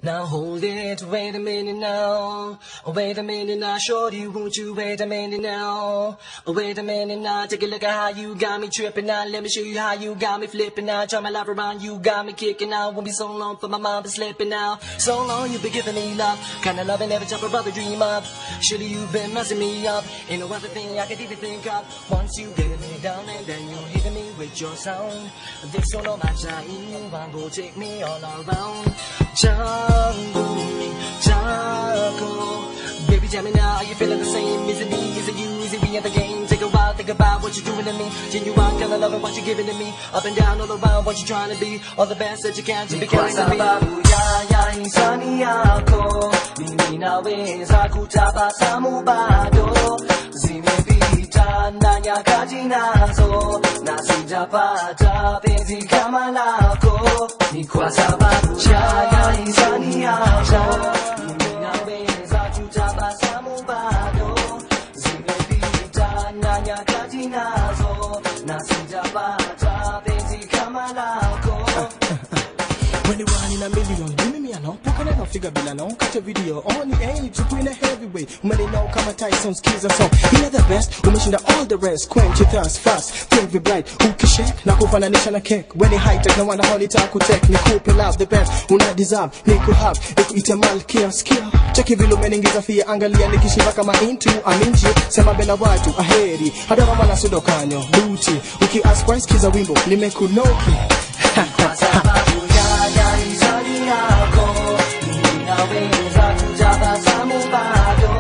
Now hold it, wait a minute now. Oh, wait a minute now, shorty, won't you wait a minute now? Oh, wait a minute now, take a look at how you got me tripping now. Let me show you how you got me flipping now. Turn my life around, you got me kicking out. Won't be so long for my mind to slipping now. So long you've been giving me love, kind of love and every time a brother dream of. Surely you've been messing me up, ain't no other thing I could even think of. Once you get me down and then you're hitting me with your sound. This solo match I you want go take me all around. Jungle, baby, tell me now, are you feeling the same? Is it me? Is it you? Is it we in the game? Take a while, think about what you're doing to me. Genuine, kinda loving what you're giving to me. Up and down, all around, what you're trying to be. All the best that you can to be carrying to me. Insani ako, mimi nawe zaku tabasamu bado. Zimepita na nyakati nazo, na sijapata penzi kama lako. Ni kwa sababu ya insani ako, mimi nawe zaku tabasamu bado. Zimepita na nyakati nazo, na sijapata penzi kama lako. When you run in a million, give me a no, poke a figure bill no, catch a video, on the age, you put in a heavyweight, when they know come a Tyson skis or so. You know the best, who mention that all the rest, quench your thirst fast, think we bright, who can shake, na kufana nation a cake, when they high tech, no one a holy talk could take, ni couple love the best, who not deserve, ni could have, if ite malkia skill, check if you look meningiza fia angalia, nikishiva kama into, aminji, sema bena watu, aheri, hadara mana sudokanyo, booty, uki ask price kiza wimbo, nimekunoki, kwa sababu ya insani ako, mimi nawe zaku tabasamu bado.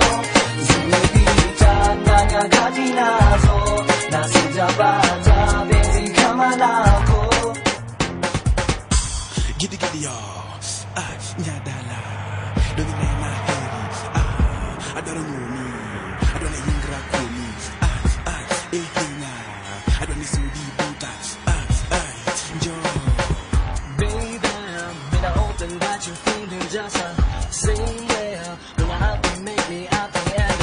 Zimepita na nyakati nazo, na sijapata penzi kama lako. Giddy giddy yo, nyadala, don't you know my head? I don't know me, I don't know ingra kumi, ehina, I don't need sudi buta, That you're feeling just the same way. When I have to make me happy and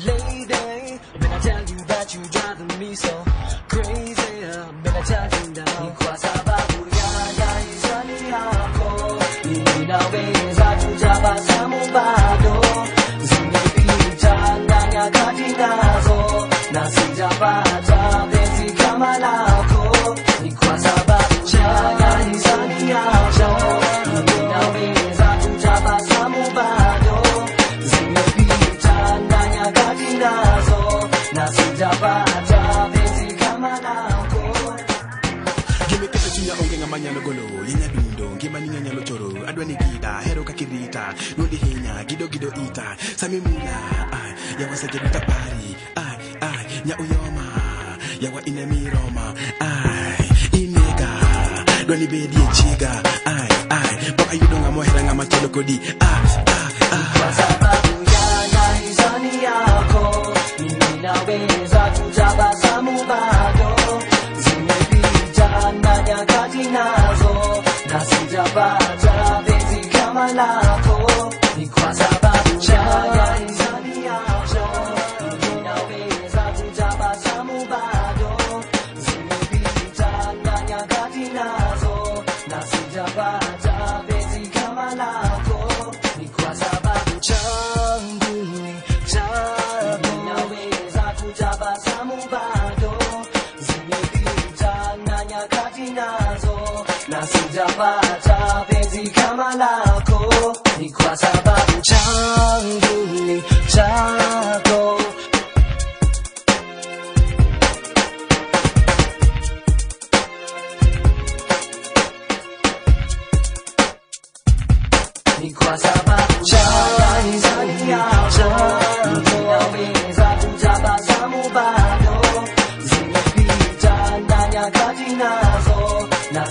lady, when I tell you that you're driving me so crazy, when I tell you that ni kwa sababu ya insani yako, mimi nawe zaku tabasamu bado. Zimepita na nyakati nazo, na sijapata penzi kama lako. Ni kwa sababu ya insani yako, manyalo golo linya dundo ngima ninga nyalo choro adwani gida hero kakirita nundi hinya gido ita sami mula ya wasaje tapari nya uyoma ya wa inemi roma inega dwani bedi chiga baka yudonga mohera ngama chelo kodi kwa sababu ya insani yako, mimi nawe zaku tabasamu bado. Na nyakati nazo, na sijapata penzi kama lako. Ni kwa sababu ya insani yako, mimi nawe zaku tabasamu bado. Zimepita na nyakati nazo, na sijapata penzi kama lako. Ni kwa sababu changu ni chako, mimi nawe zaku tabasamu bado. Nazo, na sijapata penzi kama lako. Ni kwa sababu changu ni chako. Ni kwa sababu ya insani yako, mimi nawe zaku tabasamu bado. Zimepita na nyakati nazo, na